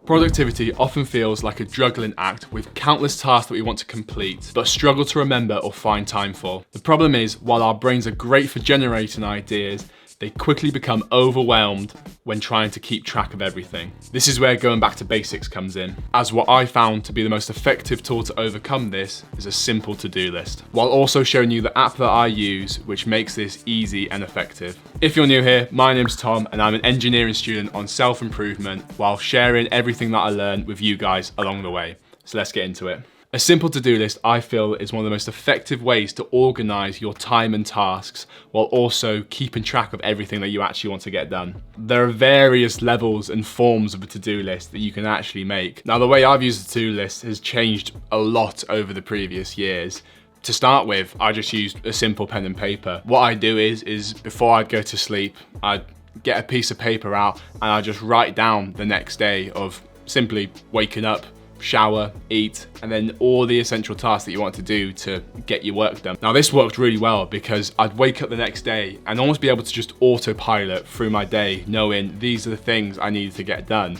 Productivity often feels like a juggling act with countless tasks that we want to complete, but struggle to remember or find time for. The problem is, while our brains are great for generating ideas, they quickly become overwhelmed when trying to keep track of everything. This is where going back to basics comes in, as what I found to be the most effective tool to overcome this is a simple to-do list, while also showing you the app that I use, which makes this easy and effective. If you're new here, my name's Tom and I'm an engineering student on self-improvement while sharing everything that I learned with you guys along the way. So let's get into it. A simple to-do list, I feel, is one of the most effective ways to organise your time and tasks while also keeping track of everything that you actually want to get done. There are various levels and forms of a to-do list that you can actually make. Now, the way I've used a to-do list has changed a lot over the previous years. To start with, I just used a simple pen and paper. What I do is before I go to sleep, I get a piece of paper out and I just write down the next day of simply waking up, shower, eat, and then all the essential tasks that you want to do to get your work done. Now this worked really well because I'd wake up the next day and almost be able to just autopilot through my day knowing these are the things I needed to get done.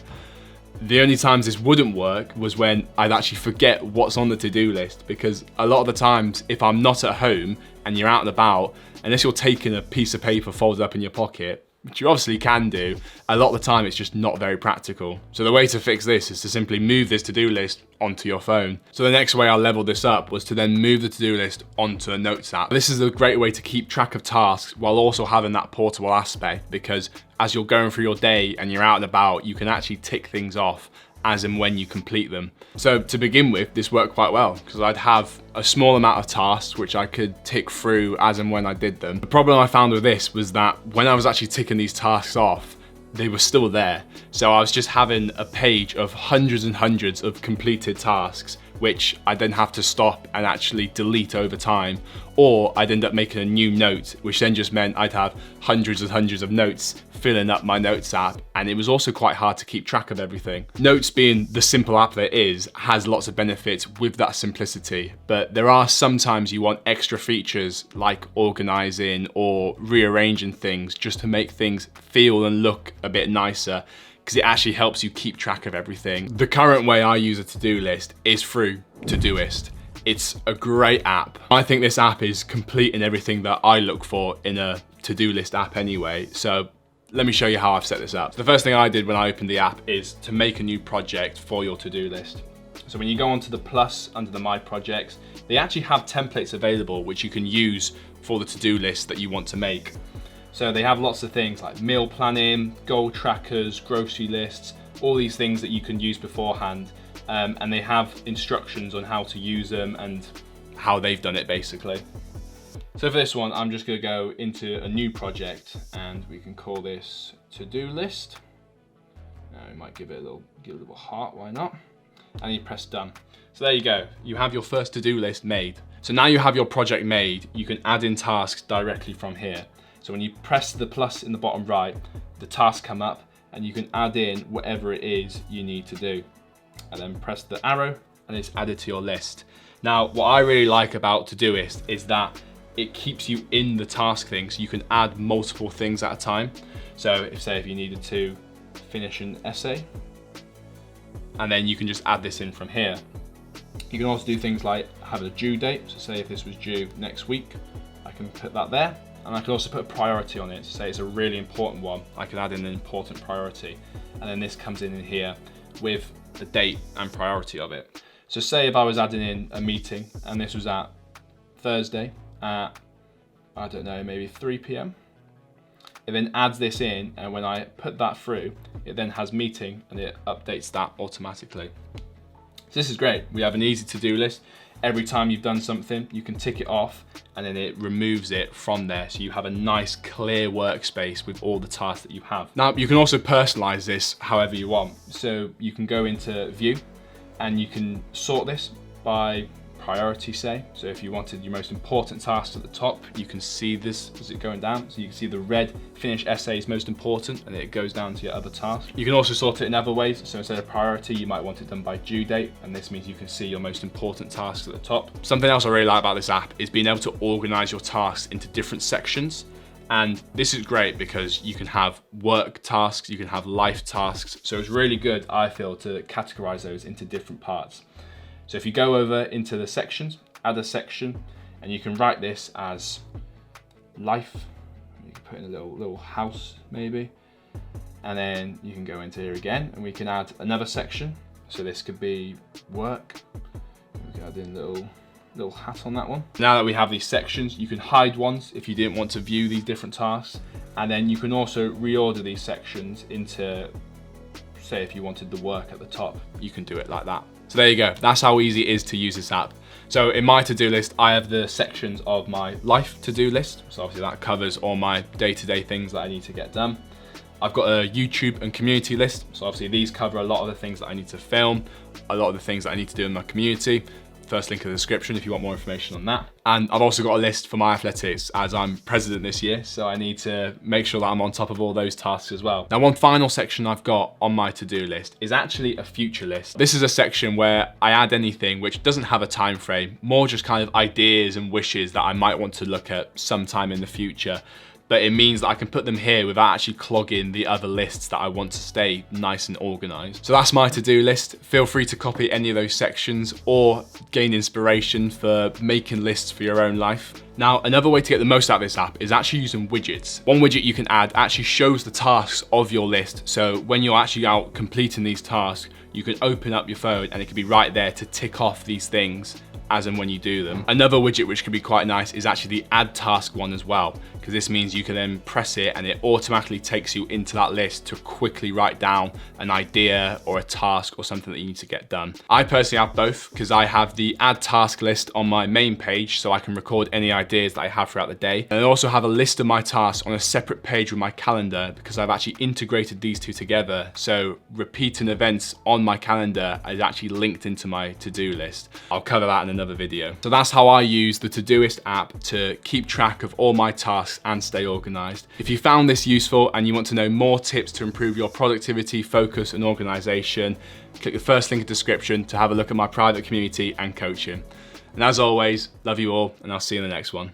The only times this wouldn't work was when I'd actually forget what's on the to-do list, because a lot of the times if I'm not at home and you're out and about, unless you're taking a piece of paper folded up in your pocket, which you obviously can do, a lot of the time it's just not very practical. So the way to fix this is to simply move this to-do list onto your phone. So the next way I leveled this up was to then move the to-do list onto a notes app. This is a great way to keep track of tasks while also having that portable aspect, because as you're going through your day and you're out and about, you can actually tick things off as and when you complete them. So to begin with, this worked quite well because I'd have a small amount of tasks which I could tick through as and when I did them. The problem I found with this was that when I was actually ticking these tasks off, they were still there. So I was just having a page of hundreds and hundreds of completed tasks, which I then have to stop and actually delete over time, or I'd end up making a new note, which then just meant I'd have hundreds and hundreds of notes filling up my notes app, and it was also quite hard to keep track of everything. Notes, being the simple app that it is, has lots of benefits with that simplicity, but there are sometimes you want extra features like organising or rearranging things just to make things feel and look a bit nicer, because it actually helps you keep track of everything. The current way I use a to-do list is through Todoist. It's a great app. I think this app is complete in everything that I look for in a to-do list app anyway. So let me show you how I've set this up. The first thing I did when I opened the app is to make a new project for your to-do list. So when you go onto the plus under the My Projects, they actually have templates available which you can use for the to-do list that you want to make. So they have lots of things like meal planning, goal trackers, grocery lists, all these things that you can use beforehand. And they have instructions on how to use them and how they've done it basically. So for this one, I'm just gonna go into a new project and we can call this to-do list. We might give it a little heart, why not? And you press done. So there you go, you have your first to-do list made. So now you have your project made, you can add in tasks directly from here. So when you press the plus in the bottom right, the tasks come up and you can add in whatever it is you need to do. And then press the arrow and it's added to your list. Now, what I really like about Todoist is that it keeps you in the task thing, so you can add multiple things at a time. So if you needed to finish an essay, and then you can just add this in from here. You can also do things like have a due date. So say if this was due next week, I can put that there. And I can also put a priority on it. So say it's a really important one, I can add in an important priority. And then this comes in here with the date and priority of it. So say if I was adding in a meeting and this was at Thursday at, I don't know, maybe 3 p.m. It then adds this in, and when I put that through, it then has meeting and it updates that automatically. So this is great. We have an easy to-do list. Every time you've done something, you can tick it off and then it removes it from there. So you have a nice clear workspace with all the tasks that you have. Now, you can also personalize this however you want. So you can go into view and you can sort this by priority, say. So if you wanted your most important tasks at the top, you can see this as it going down. So you can see the red finish essay is most important and it goes down to your other tasks. You can also sort it in other ways. So instead of priority, you might want it done by due date. And this means you can see your most important tasks at the top. Something else I really like about this app is being able to organize your tasks into different sections. And this is great because you can have work tasks, you can have life tasks. So it's really good, I feel, to categorize those into different parts. So if you go over into the sections, add a section, and you can write this as life. You can put in a little house maybe. And then you can go into here again and we can add another section. So this could be work. We can add in a little hat on that one. Now that we have these sections, you can hide ones if you didn't want to view these different tasks. And then you can also reorder these sections into, say if you wanted the work at the top, you can do it like that. So there you go, that's how easy it is to use this app. So in my to-do list, I have the sections of my life to-do list. So obviously that covers all my day-to-day things that I need to get done. I've got a YouTube and community list. So obviously these cover a lot of the things that I need to film, a lot of the things that I need to do in my community. First link in the description if you want more information on that. And I've also got a list for my athletics as I'm president this year, so I need to make sure that I'm on top of all those tasks as well. Now, one final section I've got on my to-do list is actually a future list. This is a section where I add anything which doesn't have a time frame, more just kind of ideas and wishes that I might want to look at sometime in the future. But it means that I can put them here without actually clogging the other lists that I want to stay nice and organized. So that's my to-do list. Feel free to copy any of those sections or gain inspiration for making lists for your own life. Now, another way to get the most out of this app is actually using widgets. One widget you can add actually shows the tasks of your list. So when you're actually out completing these tasks, you can open up your phone and it can be right there to tick off these things as and when you do them. Another widget which can be quite nice is actually the add task one as well, because this means you can then press it and it automatically takes you into that list to quickly write down an idea or a task or something that you need to get done. I personally have both because I have the add task list on my main page so I can record any ideas that I have throughout the day. And I also have a list of my tasks on a separate page with my calendar because I've actually integrated these two together. So repeating events on my calendar is actually linked into my to-do list. I'll cover that in another video. So that's how I use the Todoist app to keep track of all my tasks and stay organized. If you found this useful and you want to know more tips to improve your productivity, focus and organization, click the first link in the description to have a look at my private community and coaching. And as always, love you all and I'll see you in the next one.